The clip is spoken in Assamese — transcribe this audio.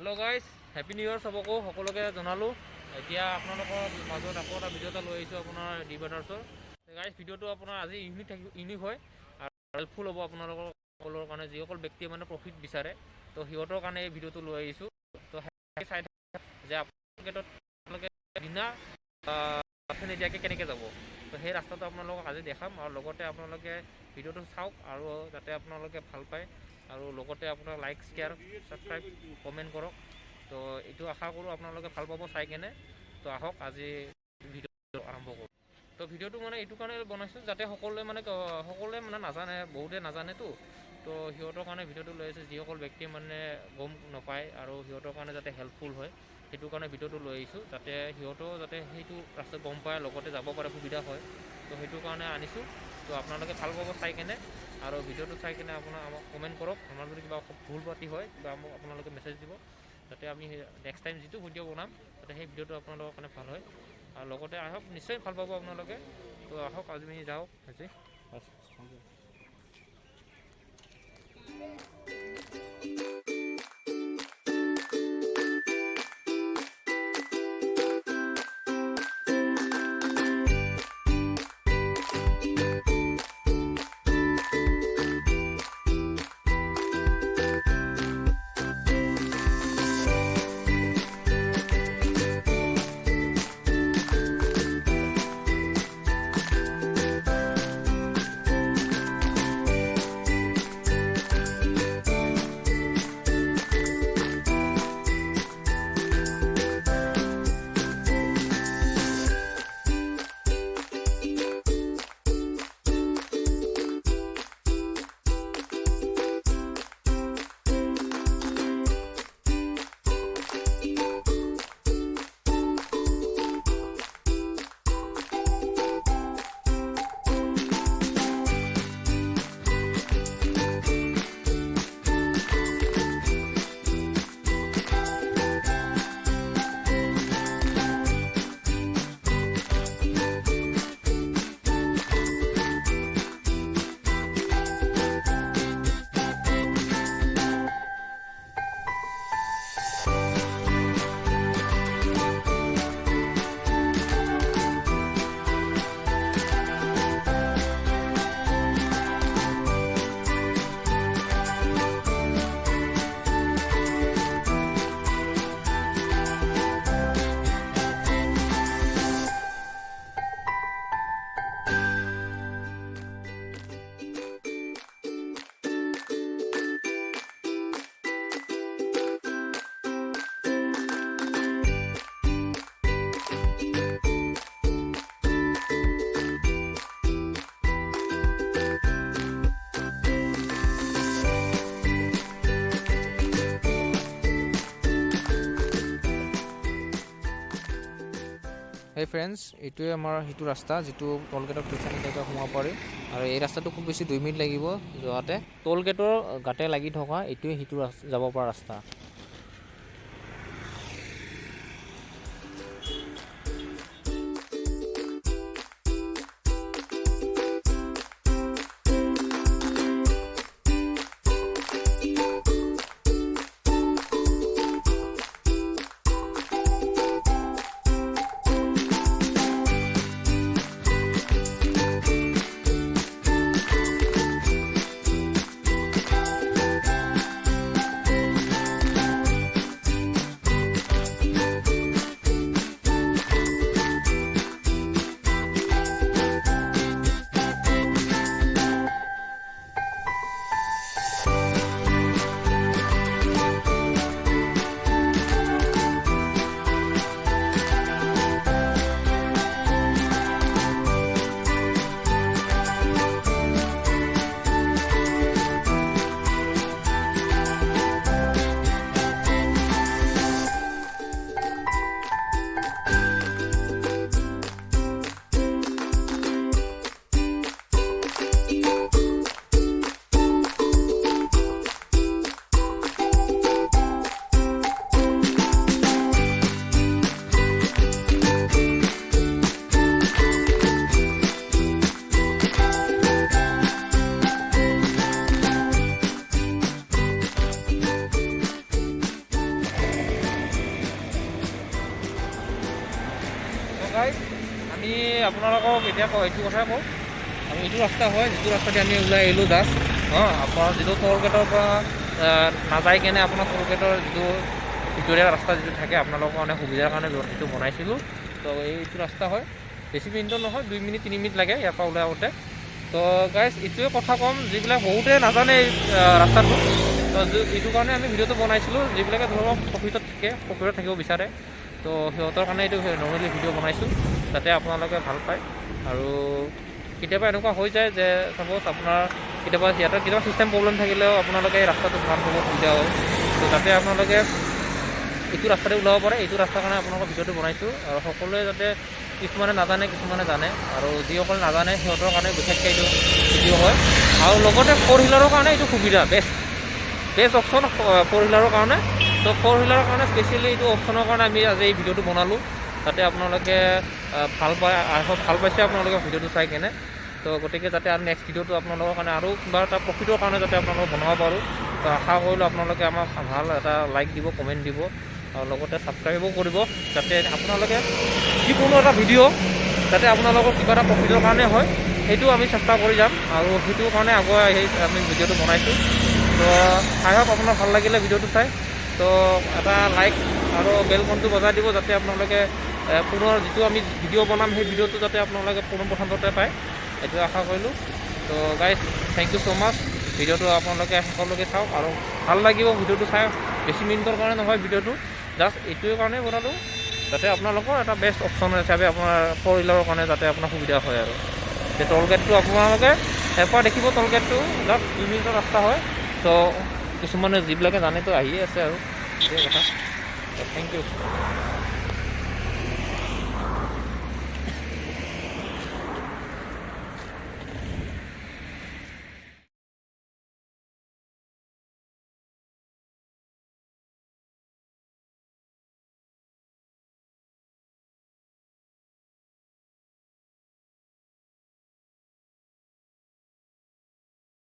Hello' guys, happy new year সকলোকে জনালোঁ। এতিয়া আপোনালোকৰ মাজত আকৌ এটা ভিডিঅ' এটা লৈ আহিছোঁ আপোনাৰ ডি ব্ৰাদাৰ্ছৰ। গাইজ, ভিডিঅ'টো আপোনাৰ আজি ইউনিক হয় আৰু হেল্পফুল হ'ব আপোনালোকৰ সকলৰ কাৰণে, যিসকল ব্যক্তিয়ে মানে প্ৰফিট বিচাৰে। তো সিহঁতৰ কাৰণে এই ভিডিঅ'টো লৈ আহিছোঁ। তো চাই যে আপোনালোকে বিনা নিদিয়াকৈ কেনেকৈ যাব। তো সেই ৰাস্তাটো আপোনালোকক আজি দেখাম আৰু লগতে আপোনালোকে ভিডিঅ'টো চাওক আৰু যাতে আপোনালোকে ভাল পায় আৰু লগতে আপোনাৰ লাইক, শ্বেয়াৰ, ছাবস্ক্ৰাইব, কমেণ্ট কৰক। তো এইটো আশা কৰোঁ আপোনালোকে ভাল পাব চাই কেনে। তো আহক আজি ভিডিঅ'টো আৰম্ভ কৰোঁ। তো ভিডিঅ'টো মানে এইটো কাৰণে বনাইছোঁ যাতে সকলোৱে মানে নাজানে, বহুতে নাজানেতো। তো সিহঁতৰ কাৰণে ভিডিঅ'টো লৈ আহিছোঁ, যিসকল ব্যক্তিয়ে মানে গম নাপায় আৰু সিহঁতৰ কাৰণে যাতে হেল্পফুল হয়, সেইটো কাৰণে ভিডিঅ'টো লৈ আহিছোঁ। যাতে সিহঁতেও যাতে সেইটো ৰাস্তাত গম পায়, লগতে যাব পাৰে, সুবিধা হয়। তো সেইটো কাৰণে আনিছোঁ। তো আপোনালোকে ভাল পাব চাই কেনে আৰু ভিডিঅ'টো চাই কেনে আমাক কমেণ্ট কৰক। আমাৰ যদি কিবা ভুল পাতি হয় বা মোক আপোনালোকে মেছেজ দিব, যাতে আমি নেক্সট টাইম যিটো ভিডিঅ' বনাম যাতে সেই ভিডিঅ'টো আপোনালোকৰ কাৰণে ভাল হয়। আৰু লগতে আহক, নিশ্চয় ভাল পাব আপোনালোকে। তো আহক আজি আমি যাওঁ আজি। হেই ফ্ৰেণ্ডছ, এইটোৱে আমাৰ সেইটো ৰাস্তা যিটো টোল গেটৰ পিছফালে সোমাব পাৰি। আৰু এই ৰাস্তাটো খুব বেছি 2 মিনিট লাগিব যোৱাতে। টোল গেটৰ গাতে লাগি থকা এইটোৱে সেইটো যাব পৰা ৰাস্তা। গাইজ আমি আপোনালোকক এতিয়া এইটো কথাই কওঁ, আমি এইটো ৰাস্তা হয় যিটো ৰাস্তাতে আমি ওলাই আহিলোঁ জাষ্ট আপোনাৰ যিটো ট'ল গেটৰ পৰা নাযাই কেনে আপোনাৰ ট'ল গেটৰ যিটো ভিতৰীয়া ৰাস্তা যিটো থাকে আপোনালোকৰ কাৰণে সুবিধাৰ কাৰণে যিটো বনাইছিলোঁ। তো এইটো ৰাস্তা হয়, বেছি মিনিটত নহয়, 2 মিনিট 3 মিনিট লাগে ইয়াৰ পৰা ওলাই আহোঁতে। তো গাইজ এইটোৱে কথা ক'ম, যিবিলাক বহুতে নাজানে এই ৰাস্তাটো, তো এইটো কাৰণে আমি ভিডিঅ'টো বনাইছিলোঁ। যিবিলাকে ধৰক প্ৰফিটত থাকিব বিচাৰে, তো সিহঁতৰ কাৰণে এইটো নৰ্মেলি ভিডিঅ' বনাইছোঁ যাতে আপোনালোকে ভাল পায়। আৰু কেতিয়াবা এনেকুৱা হৈ যায় যে চাপ'জ আপোনাৰ কেতিয়াবা ছিষ্টেম প্ৰব্লেম থাকিলেও আপোনালোকে এই ৰাস্তাটো ভাল হ'ব সুবিধা হয়। তো যাতে আপোনালোকে এইটো ৰাস্তাতে ওলাব পাৰে, এইটো ৰাস্তাৰ কাৰণে আপোনালোকৰ ভিডিঅ'টো বনাইছোঁ। আৰু সকলোৱে যাতে কিছুমানে নাজানে কিছুমানে জানে, আৰু যিসকলে নাজানে সিহঁতৰ কাৰণে বিশেষকৈ এইটো ভিডিঅ' হয়। আৰু লগতে 4 হুইলাৰৰ কাৰণে এইটো সুবিধা বেষ্ট অপশ্যন 4 হুইলাৰৰ কাৰণে। তো 4 হুইলাৰৰ কাৰণে স্পেচিয়েলি এইটো অপশ্যনৰ কাৰণে আমি আজি এই ভিডিঅ'টো বনালোঁ, যাতে আপোনালোকে ভাল পাইছে আপোনালোকে ভিডিঅ'টো চাই কেনে। তো গতিকে যাতে আৰু নেক্সট ভিডিঅ'টো আপোনালোকৰ কাৰণে আৰু কিবা এটা প্ৰফিটৰ কাৰণে যাতে আপোনালোকে বনাব পাৰোঁ। তো আশা কৰিলোঁ আপোনালোকে আমাক ভাল এটা লাইক দিব, কমেণ্ট দিব, আৰু লগতে ছাবস্ক্ৰাইবো কৰিব, যাতে আপোনালোকে যিকোনো এটা ভিডিঅ' যাতে আপোনালোকৰ কিবা এটা প্ৰফিটৰ কাৰণে হয় সেইটো আমি চেষ্টা কৰি যাম, আৰু সেইটোৰ কাৰণে আগুৱাই আহি আমি ভিডিঅ'টো বনাইছোঁ। তো আই হোপ আপোনাৰ ভাল লাগিলে ভিডিঅ'টো চাই। তো এটা লাইক আৰু বেলকনটো বজাই দিব, যাতে আপোনালোকে পুনৰ যিটো আমি ভিডিঅ' বনাম সেই ভিডিঅ'টো যাতে আপোনালোকে পোনপ্ৰথমতে পায়, এইটো আশা কৰিলোঁ। তো গাইজ থেংক ইউ ছ' মাছ। ভিডিঅ'টো আপোনালোকে সকলোকে চাওক, আৰু ভাল লাগিব ভিডিঅ'টো চাই। বেছি মিনিটৰ কাৰণে নহয় ভিডিঅ'টো, জাষ্ট এইটোৱে কাৰণে বনালোঁ যাতে আপোনালোকৰ এটা বেষ্ট অপশ্যন হিচাপে আপোনাৰ 4 হুইলাৰৰ কাৰণে যাতে আপোনাৰ সুবিধা হয়। আৰু যে ট'ল গেটটো আপোনালোকে এবাৰ দেখিব, ট'ল গেটটো জাষ্ট 2 মিনিটৰ ৰাস্তা হয়। তো কিছুমানে যিবিলাকে জানেতো আহিয়ে আছে, আৰু সেইটোৱে কথা। Thank U.